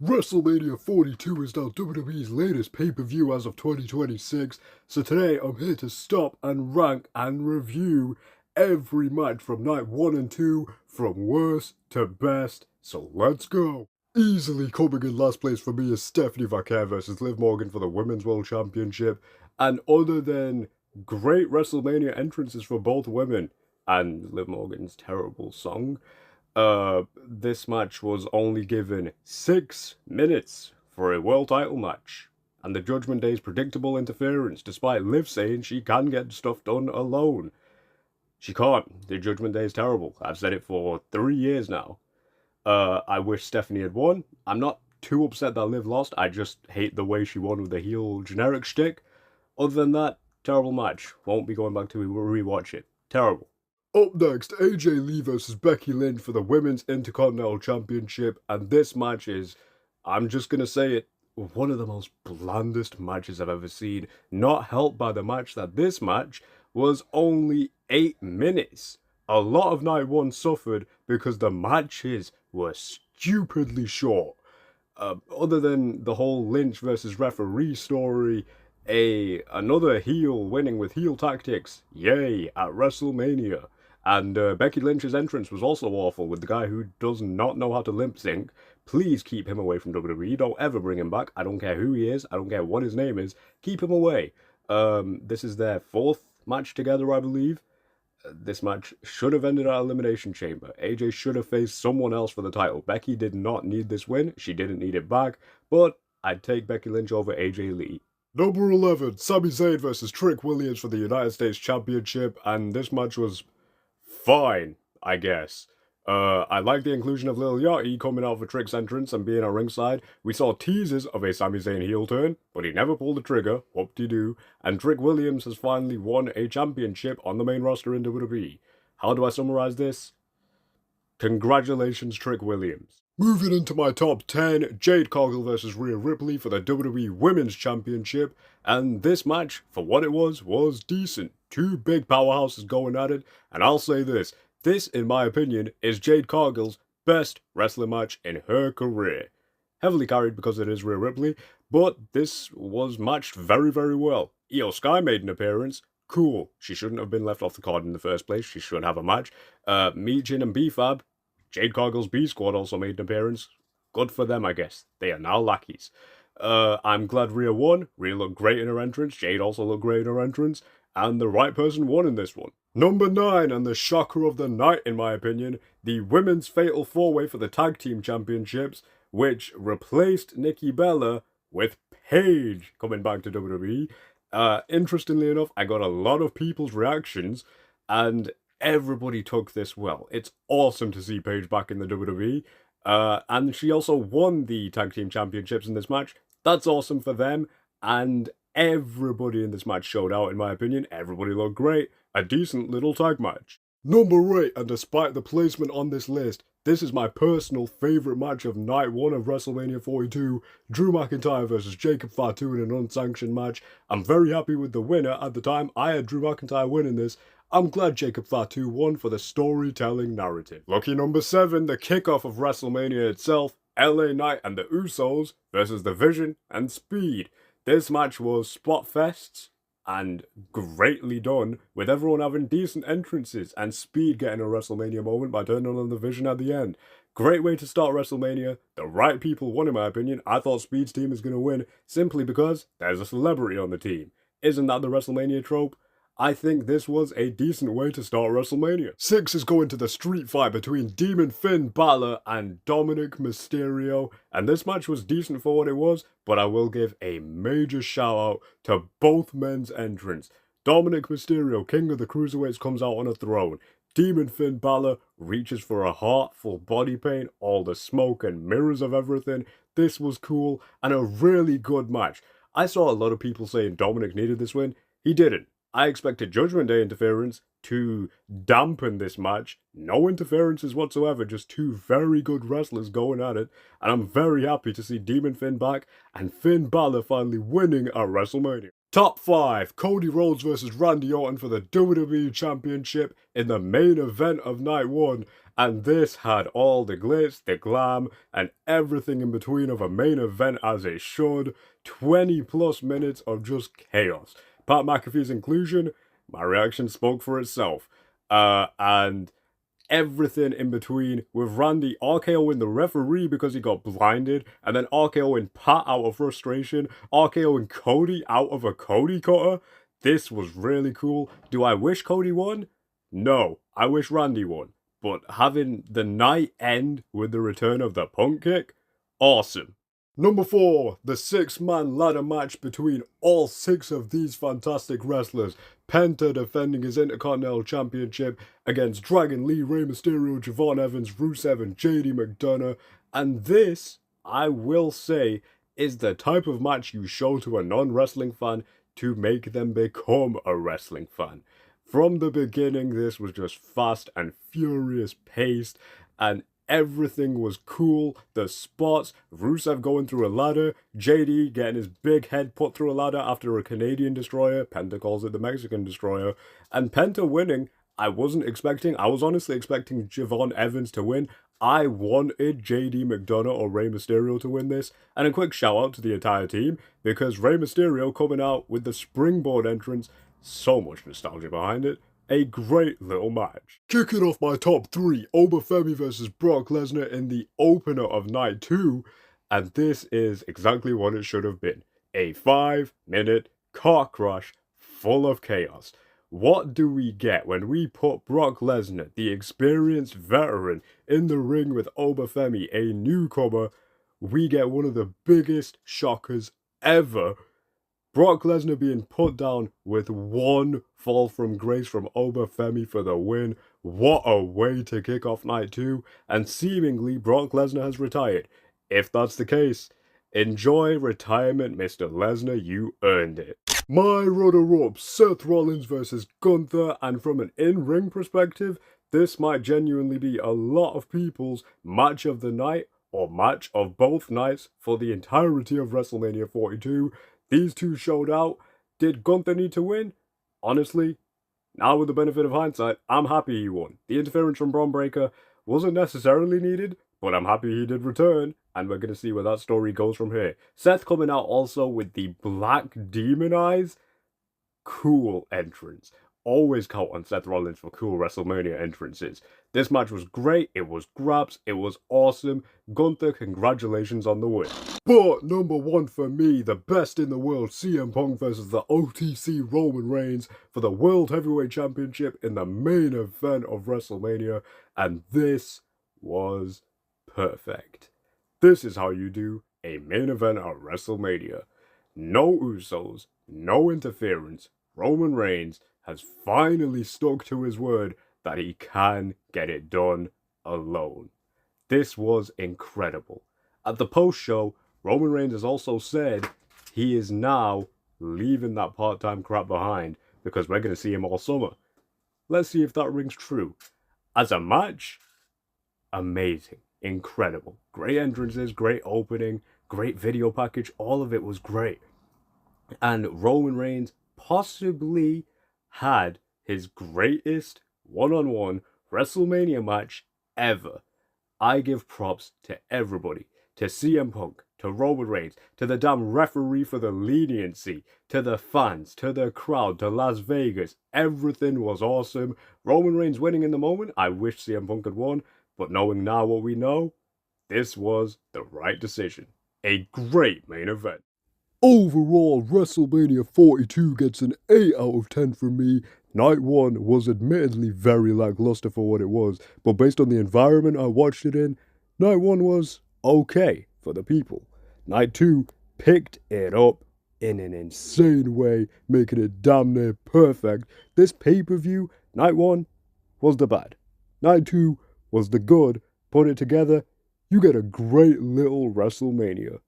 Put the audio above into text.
WrestleMania 42 is now WWE's latest pay-per-view as of 2026, so today I'm here to stop and rank and review every match from night 1 and 2, from worst to best, so let's go! Easily coming in last place for me is Stephanie Vaquer versus Liv Morgan for the Women's World Championship, and other than great WrestleMania entrances for both women, and Liv Morgan's terrible song, this match was only given 6 minutes for a world title match, and the Judgment Day's predictable interference, despite Liv saying she can get stuff done alone. She can't. The Judgment Day is terrible. I've said it for 3 years now. I wish Stephanie had won. I'm not too upset that Liv lost. I just hate the way she won with the heel generic shtick. Other than that, terrible match. Won't be going back to rewatch it. Terrible. Up next, AJ Lee versus Becky Lynch for the Women's Intercontinental Championship, and this match is, I'm just gonna say it, one of the most blandest matches I've ever seen, not helped by the match that this match was only 8 minutes. A lot of night one suffered because the matches were stupidly short. Other than the whole Lynch versus referee story, another heel winning with heel tactics, yay, at WrestleMania. And Becky Lynch's entrance was also awful with the guy who does not know how to lip sync. Please keep him away from WWE. Don't ever bring him back. I don't care who he is. I don't care what his name is. Keep him away. This is their 4th match together, I believe. This match should have ended at Elimination Chamber. AJ should have faced someone else for the title. Becky did not need this win. She didn't need it back. But I'd take Becky Lynch over AJ Lee. Number 11, Sami Zayn versus Trick Williams for the United States Championship, and this match was fine, I guess. I like the inclusion of Lil Yachty coming out for Trick's entrance and being at ringside. We saw teases of a Sami Zayn heel turn, but he never pulled the trigger, whoop-de-doo, and Trick Williams has finally won a championship on the main roster in WWE. How do I summarize this? Congratulations, Trick Williams. Moving into my top 10, Jade Cargill versus Rhea Ripley for the WWE Women's Championship, and this match, for what it was decent. Two big powerhouses going at it, and I'll say this, in my opinion, is Jade Cargill's best wrestling match in her career. Heavily carried because it is Rhea Ripley, but this was matched very, very well. Io Sky made an appearance. Cool. She shouldn't have been left off the card in the first place. She should have a match. Meejin and B-Fab, Jade Cargill's B-Squad, also made an appearance. Good for them, I guess. They are now lackeys. I'm glad Rhea won. Rhea looked great in her entrance. Jade also looked great in her entrance. And the right person won in this one. Number 9, and the shocker of the night, in my opinion, the Women's Fatal 4-Way for the Tag Team Championships, which replaced Nikki Bella with Paige coming back to WWE. Interestingly enough, I got a lot of people's reactions, and everybody took this well. It's awesome to see Paige back in the WWE. And she also won the Tag Team Championships in this match. That's awesome for them, and everybody in this match showed out, in my opinion. Everybody looked great. A decent little tag match. Number 8, and despite the placement on this list, this is my personal favourite match of night 1 of WrestleMania 42, Drew McIntyre versus Jacob Fatu in an unsanctioned match. I'm very happy with the winner. At the time, I had Drew McIntyre winning this. I'm glad Jacob Fatu won for the storytelling narrative. Lucky number 7, the kickoff of WrestleMania itself, LA Knight and the Usos versus The Vision and Speed. This match was spot fests and greatly done, with everyone having decent entrances and Speed getting a WrestleMania moment by turning on the Vision at the end. Great way to start WrestleMania. The right people won, in my opinion. I thought Speed's team is going to win simply because there's a celebrity on the team. Isn't that the WrestleMania trope? I think this was a decent way to start WrestleMania. 6 is going to the street fight between Demon Finn Balor and Dominic Mysterio, and this match was decent for what it was, but I will give a major shout out to both men's entrance. Dominic Mysterio, King of the Cruiserweights, comes out on a throne. Demon Finn Balor reaches for a heart, full body paint, all the smoke and mirrors of everything. This was cool and a really good match. I saw a lot of people saying Dominic needed this win. He didn't. I expected Judgment Day interference to dampen this match. No interferences whatsoever, just two very good wrestlers going at it. And I'm very happy to see Demon Finn back and Finn Balor finally winning at WrestleMania. Top 5, Cody Rhodes versus Randy Orton for the WWE Championship in the main event of night 1. And this had all the glitz, the glam, and everything in between of a main event as it should. 20 plus minutes of just chaos. Pat McAfee's inclusion, my reaction spoke for itself. And everything in between, with Randy RKOing the referee because he got blinded, and then RKOing Pat out of frustration, RKOing Cody out of a Cody cutter. This was really cool. Do I wish Cody won? No, I wish Randy won. But having the night end with the return of the Punk kick? Awesome. Number 4, the 6-man ladder match between all 6 of these fantastic wrestlers. Penta defending his Intercontinental Championship against Dragon Lee, Rey Mysterio, Javon Evans, Rusev, and JD McDonough. And this, I will say, is the type of match you show to a non-wrestling fan to make them become a wrestling fan. From the beginning, this was just fast and furious paced, and everything was cool. The spots, Rusev going through a ladder, JD getting his big head put through a ladder after a Canadian destroyer, Penta calls it the Mexican destroyer, and Penta winning. I was honestly expecting Javon Evans to win. I wanted JD McDonough or Rey Mysterio to win this, and a quick shout out to the entire team, because Rey Mysterio coming out with the springboard entrance, so much nostalgia behind it. A great little match. Kicking off my top 3, Obafemi versus Brock Lesnar in the opener of night 2, and this is exactly what it should have been. A 5-minute car crash full of chaos. What do we get when we put Brock Lesnar, the experienced veteran, in the ring with Obafemi, a newcomer? We get one of the biggest shockers ever. Brock Lesnar being put down with one fall from grace from Obafemi for the win. What a way to kick off night 2, and seemingly Brock Lesnar has retired. If that's the case, enjoy retirement, Mr. Lesnar, you earned it. My runner-up, Seth Rollins versus Gunther, and from an in-ring perspective, this might genuinely be a lot of people's match of the night, or match of both nights for the entirety of WrestleMania 42. These two showed out. Did Gunther need to win? Honestly, now with the benefit of hindsight, I'm happy he won. The interference from Braun Breaker wasn't necessarily needed, but I'm happy he did return, and we're going to see where that story goes from here. Seth coming out also with the Black Demon Eyes. Cool entrance. Always count on Seth Rollins for cool WrestleMania entrances. This match was great, it was grabs, it was awesome. Gunther, congratulations on the win. But number 1 for me, the best in the world, CM Punk versus the OTC Roman Reigns for the World Heavyweight Championship in the main event of WrestleMania, and this was perfect. This is how you do a main event at WrestleMania. No Usos, no interference. Roman Reigns has finally stuck to his word that he can get it done alone. This was incredible. At the post-show, Roman Reigns has also said he is now leaving that part-time crap behind because we're going to see him all summer. Let's see if that rings true. As a match, amazing, incredible. Great entrances, great opening, great video package, all of it was great. And Roman Reigns possibly had his greatest one-on-one WrestleMania match ever. I give props to everybody, to CM Punk, to Roman Reigns, to the damn referee for the leniency, to the fans, to the crowd, to Las Vegas. Everything was awesome. Roman Reigns winning in the moment, I wish CM Punk had won, but knowing now what we know, this was the right decision. A great main event. Overall, WrestleMania 42 gets an 8 out of 10 from me. Night 1 was admittedly very lackluster for what it was, but based on the environment I watched it in, Night 1 was okay for the people. Night 2 picked it up in an insane way, making it damn near perfect. This pay-per-view, Night 1 was the bad. Night 2 was the good. Put it together, you get a great little WrestleMania.